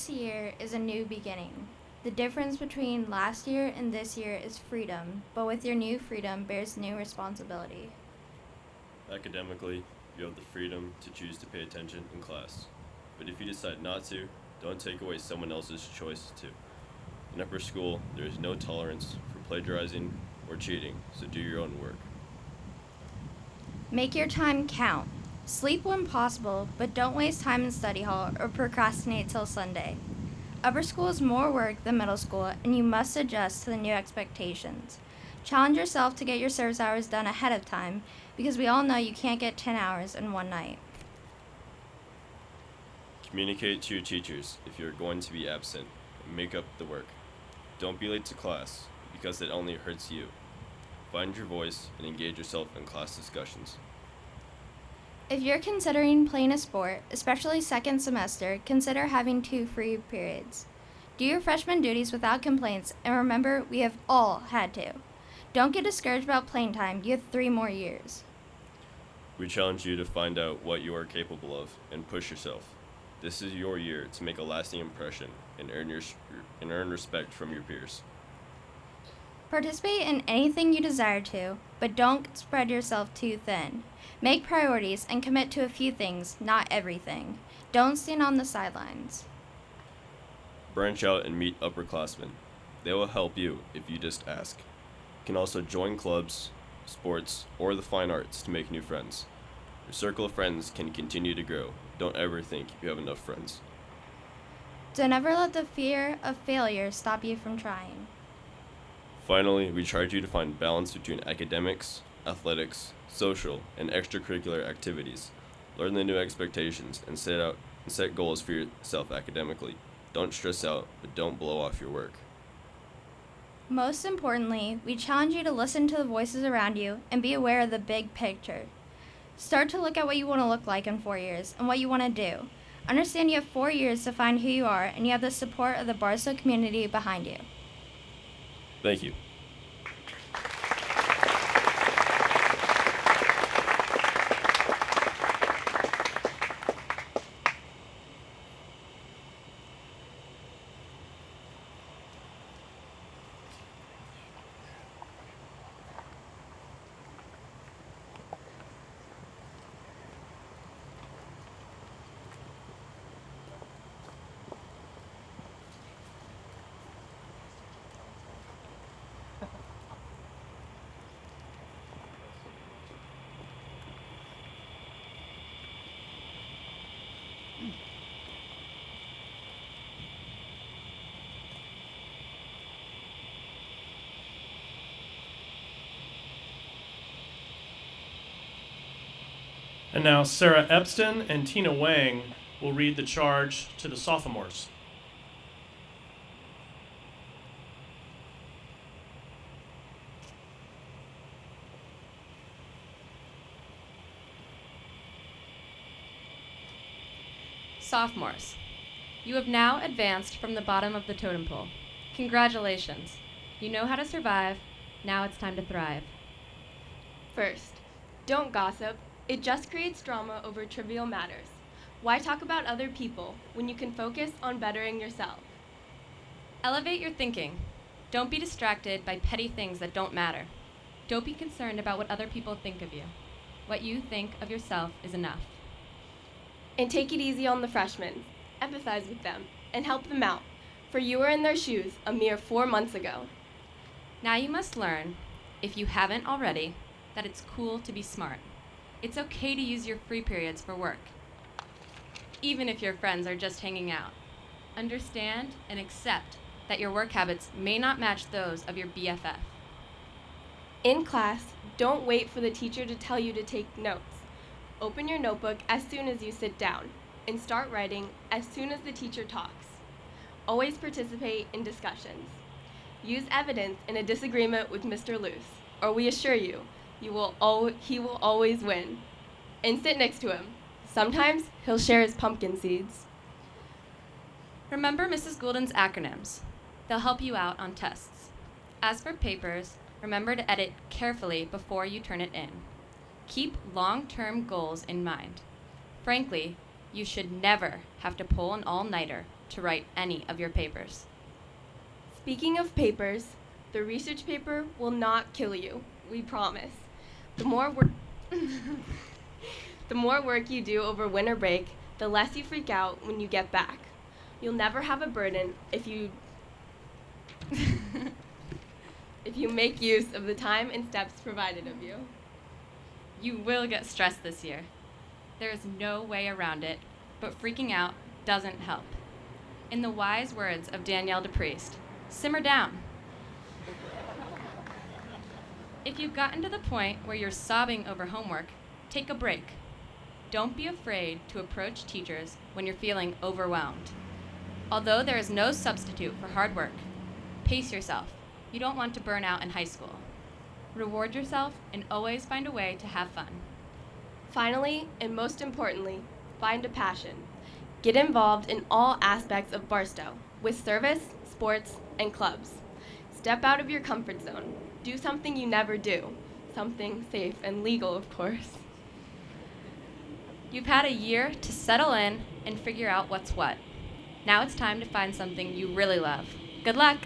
This year is a new beginning. The difference between last year and this year is freedom, but with your new freedom bears new responsibility. Academically, you have the freedom to choose to pay attention in class. But if you decide not to, don't take away someone else's choice to. In upper school, there is no tolerance for plagiarizing or cheating, so do your own work. Make your time count. Sleep when possible, but don't waste time in study hall or procrastinate till Sunday. Upper school is more work than middle school, and you must adjust to the new expectations. Challenge yourself to get your service hours done ahead of time, because we all know you can't get 10 hours in one night. Communicate to your teachers if you are going to be absent, and make up the work. Don't be late to class, because it only hurts you. Find your voice and engage yourself in class discussions. If you're considering playing a sport, especially second semester, consider having 2 free periods. Do your freshman duties without complaints, and remember, we have all had to. Don't get discouraged about playing time. You have 3 more years. We challenge you to find out what you are capable of and push yourself. This is your year to make a lasting impression and earn respect from your peers. Participate in anything you desire to, but don't spread yourself too thin. Make priorities and commit to a few things, not everything. Don't stand on the sidelines. Branch out and meet upperclassmen. They will help you if you just ask. You can also join clubs, sports, or the fine arts to make new friends. Your circle of friends can continue to grow. Don't ever think you have enough friends. Don't ever let the fear of failure stop you from trying. Finally, we charge you to find balance between academics, athletics, social, and extracurricular activities. Learn the new expectations and set goals for yourself academically. Don't stress out, but don't blow off your work. Most importantly, we challenge you to listen to the voices around you and be aware of the big picture. Start to look at what you want to look like in 4 years and what you want to do. Understand you have 4 years to find who you are, and you have the support of the Barstow community behind you. Thank you. And now Sarah Epston and Tina Wang will read the charge to the sophomores. Sophomores, you have now advanced from the bottom of the totem pole. Congratulations. You know how to survive. Now it's time to thrive. First, don't gossip. It just creates drama over trivial matters. Why talk about other people when you can focus on bettering yourself? Elevate your thinking. Don't be distracted by petty things that don't matter. Don't be concerned about what other people think of you. What you think of yourself is enough. And take it easy on the freshmen. Empathize with them and help them out, for you were in their shoes a mere 4 months ago. Now you must learn, if you haven't already, that it's cool to be smart. It's okay to use your free periods for work, even if your friends are just hanging out. Understand and accept that your work habits may not match those of your BFF. In class, don't wait for the teacher to tell you to take notes. Open your notebook as soon as you sit down and start writing as soon as the teacher talks. Always participate in discussions. Use evidence in a disagreement with Mr. Luce, or we assure you, he will always win. And sit next to him. Sometimes he'll share his pumpkin seeds. Remember Mrs. Goulden's acronyms. They'll help you out on tests. As for papers, remember to edit carefully before you turn it in. Keep long-term goals in mind. Frankly, you should never have to pull an all-nighter to write any of your papers. Speaking of papers, the research paper will not kill you, we promise. The more work the more work you do over winter break, the less you freak out when you get back. You'll never have a burden if you make use of the time and steps provided of you. You will get stressed this year. There is no way around it, but freaking out doesn't help. In the wise words of Danielle DePriest, simmer down. If you've gotten to the point where you're sobbing over homework, take a break. Don't be afraid to approach teachers when you're feeling overwhelmed. Although there is no substitute for hard work, pace yourself. You don't want to burn out in high school. Reward yourself and always find a way to have fun. Finally, and most importantly, find a passion. Get involved in all aspects of Barstow, with service, sports, and clubs. Step out of your comfort zone. Do something you never do. Something safe and legal, of course. You've had a year to settle in and figure out what's what. Now it's time to find something you really love. Good luck!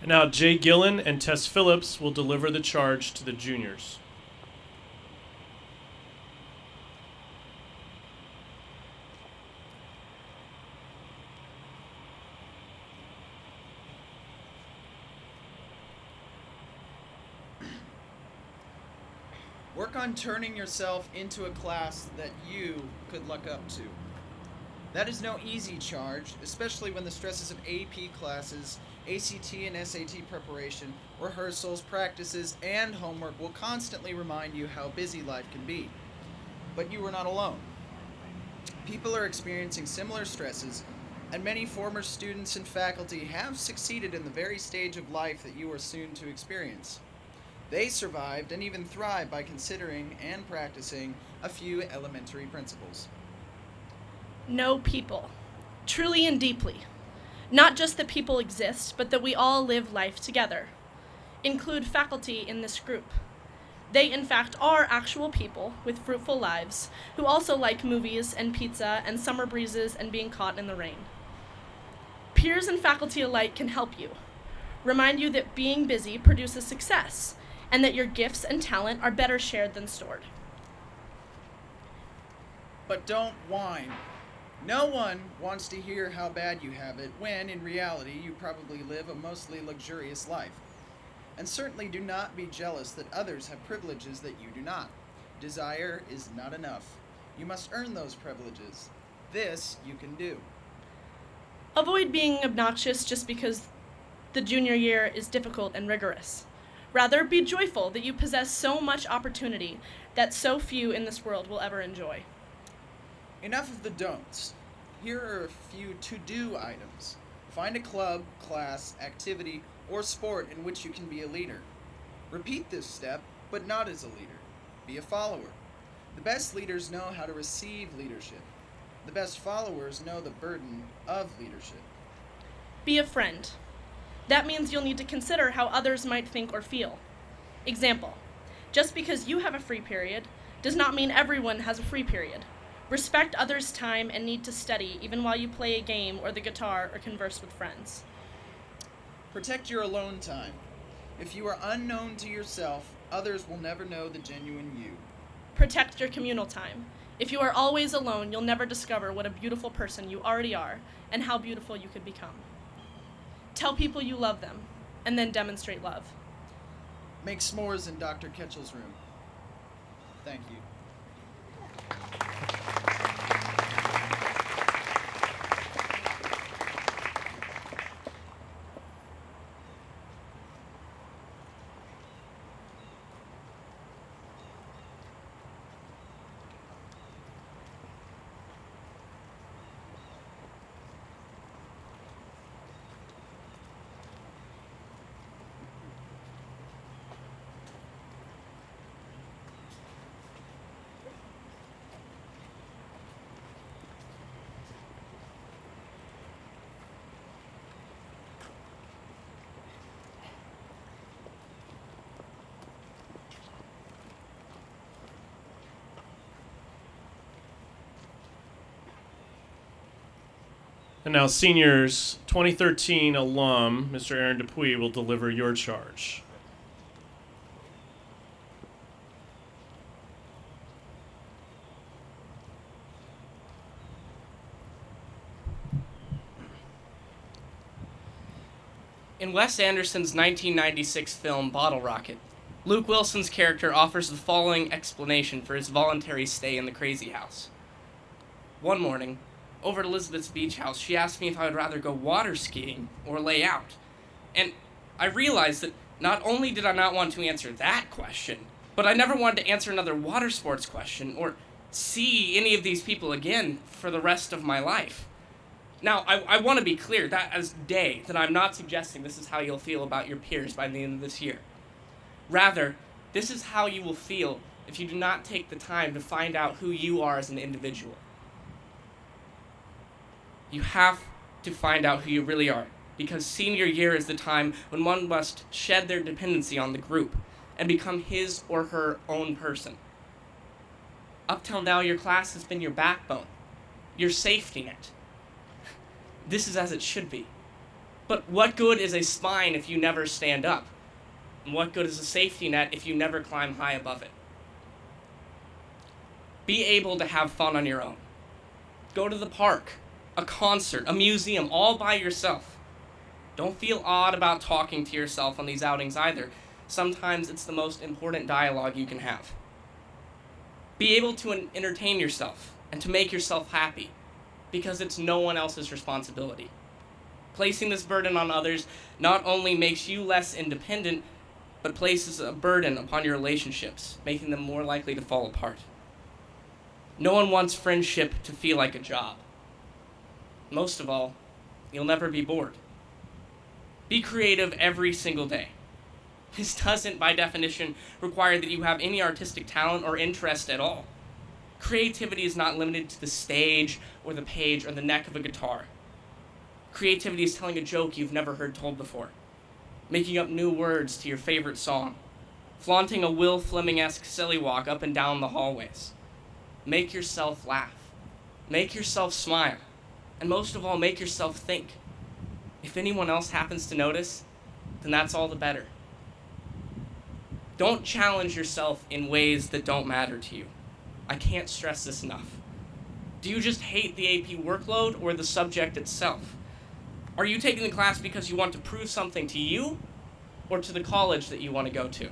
And now Jay Gillen and Tess Phillips will deliver the charge to the juniors. Work on turning yourself into a class that you could look up to. That is no easy charge, especially when the stresses of AP classes, ACT and SAT preparation, rehearsals, practices, and homework will constantly remind you how busy life can be. But you are not alone. People are experiencing similar stresses, and many former students and faculty have succeeded in the very stage of life that you are soon to experience. They survived and even thrived by considering and practicing a few elementary principles. Know people, truly and deeply. Not just that people exist, but that we all live life together. Include faculty in this group. They, in fact, are actual people with fruitful lives who also like movies and pizza and summer breezes and being caught in the rain. Peers and faculty alike can help you. Remind you that being busy produces success and that your gifts and talent are better shared than stored. But don't whine. No one wants to hear how bad you have it when, in reality, you probably live a mostly luxurious life. And certainly do not be jealous that others have privileges that you do not. Desire is not enough. You must earn those privileges. This you can do. Avoid being obnoxious just because the junior year is difficult and rigorous. Rather, be joyful that you possess so much opportunity that so few in this world will ever enjoy. Enough of the don'ts. Here are a few to-do items. Find a club, class, activity, or sport in which you can be a leader. Repeat this step, but not as a leader. Be a follower. The best leaders know how to receive leadership. The best followers know the burden of leadership. Be a friend. That means you'll need to consider how others might think or feel. Example, just because you have a free period does not mean everyone has a free period. Respect others' time and need to study even while you play a game or the guitar or converse with friends. Protect your alone time. If you are unknown to yourself, others will never know the genuine you. Protect your communal time. If you are always alone, you'll never discover what a beautiful person you already are and how beautiful you could become. Tell people you love them, and then demonstrate love. Make s'mores in Dr. Ketchell's room. Thank you. And now, seniors, 2013 alum, Mr. Aaron Dupuy, will deliver your charge. In Wes Anderson's 1996 film Bottle Rocket, Luke Wilson's character offers the following explanation for his voluntary stay in the crazy house. One morning, over at Elizabeth's beach house, she asked me if I would rather go water skiing or lay out. And I realized that not only did I not want to answer that question, but I never wanted to answer another water sports question or see any of these people again for the rest of my life. Now, I want to be clear that I'm not suggesting this is how you'll feel about your peers by the end of this year. Rather, this is how you will feel if you do not take the time to find out who you are as an individual. You have to find out who you really are, because senior year is the time when one must shed their dependency on the group and become his or her own person. Up till now, your class has been your backbone, your safety net. This is as it should be. But what good is a spine if you never stand up? And what good is a safety net if you never climb high above it? Be able to have fun on your own. Go to the park, a concert, a museum, all by yourself. Don't feel odd about talking to yourself on these outings either. Sometimes it's the most important dialogue you can have. Be able to entertain yourself and to make yourself happy, because it's no one else's responsibility. Placing this burden on others not only makes you less independent, but places a burden upon your relationships, making them more likely to fall apart. No one wants friendship to feel like a job. Most of all, you'll never be bored. Be creative every single day. This doesn't, by definition, require that you have any artistic talent or interest at all. Creativity is not limited to the stage or the page or the neck of a guitar. Creativity is telling a joke you've never heard told before, making up new words to your favorite song, flaunting a Will Fleming-esque silly walk up and down the hallways. Make yourself laugh. Make yourself smile. And most of all, make yourself think. If anyone else happens to notice, then that's all the better. Don't challenge yourself in ways that don't matter to you. I can't stress this enough. Do you just hate the AP workload or the subject itself? Are you taking the class because you want to prove something to you or to the college that you want to go to?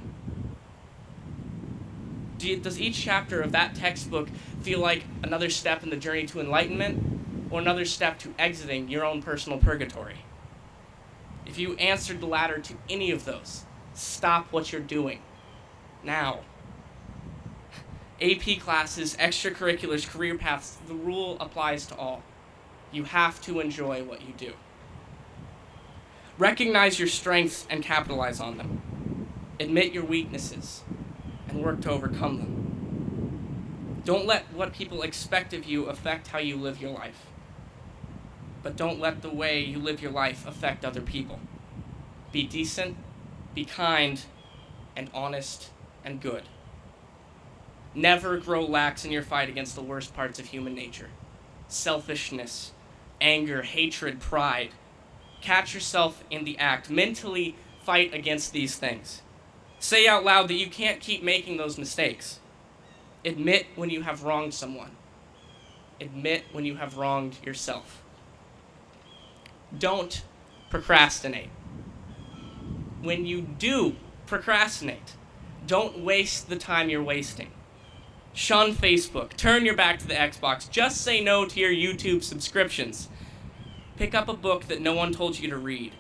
Does each chapter of that textbook feel like another step in the journey to enlightenment or another step to exiting your own personal purgatory? If you answered the latter to any of those, stop what you're doing. Now. AP classes, extracurriculars, career paths, the rule applies to all. You have to enjoy what you do. Recognize your strengths and capitalize on them. Admit your weaknesses and work to overcome them. Don't let what people expect of you affect how you live your life. But don't let the way you live your life affect other people. Be decent, be kind, and honest and good. Never grow lax in your fight against the worst parts of human nature. Selfishness, anger, hatred, pride. Catch yourself in the act. Mentally fight against these things. Say out loud that you can't keep making those mistakes. Admit when you have wronged someone. Admit when you have wronged yourself. Don't procrastinate. When you do procrastinate, don't waste the time you're wasting. Shun Facebook. Turn your back to the Xbox. Just say no to your YouTube subscriptions. Pick up a book that no one told you to read.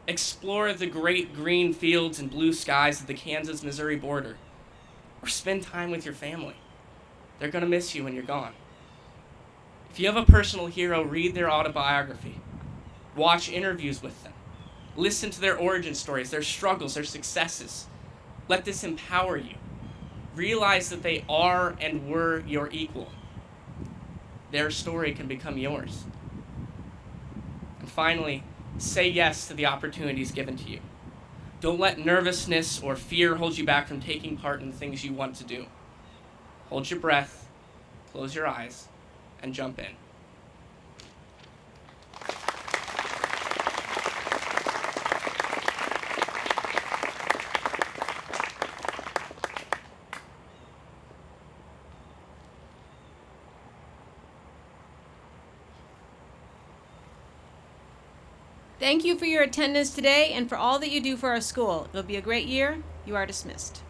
Explore the great green fields and blue skies of the Kansas-Missouri border. Or spend time with your family. They're going to miss you when you're gone. If you have a personal hero, read their autobiography. Watch interviews with them. Listen to their origin stories, their struggles, their successes. Let this empower you. Realize that they are and were your equal. Their story can become yours. And finally, say yes to the opportunities given to you. Don't let nervousness or fear hold you back from taking part in the things you want to do. Hold your breath, close your eyes, and jump in. Thank you for your attendance today and for all that you do for our school. It'll be a great year. You are dismissed.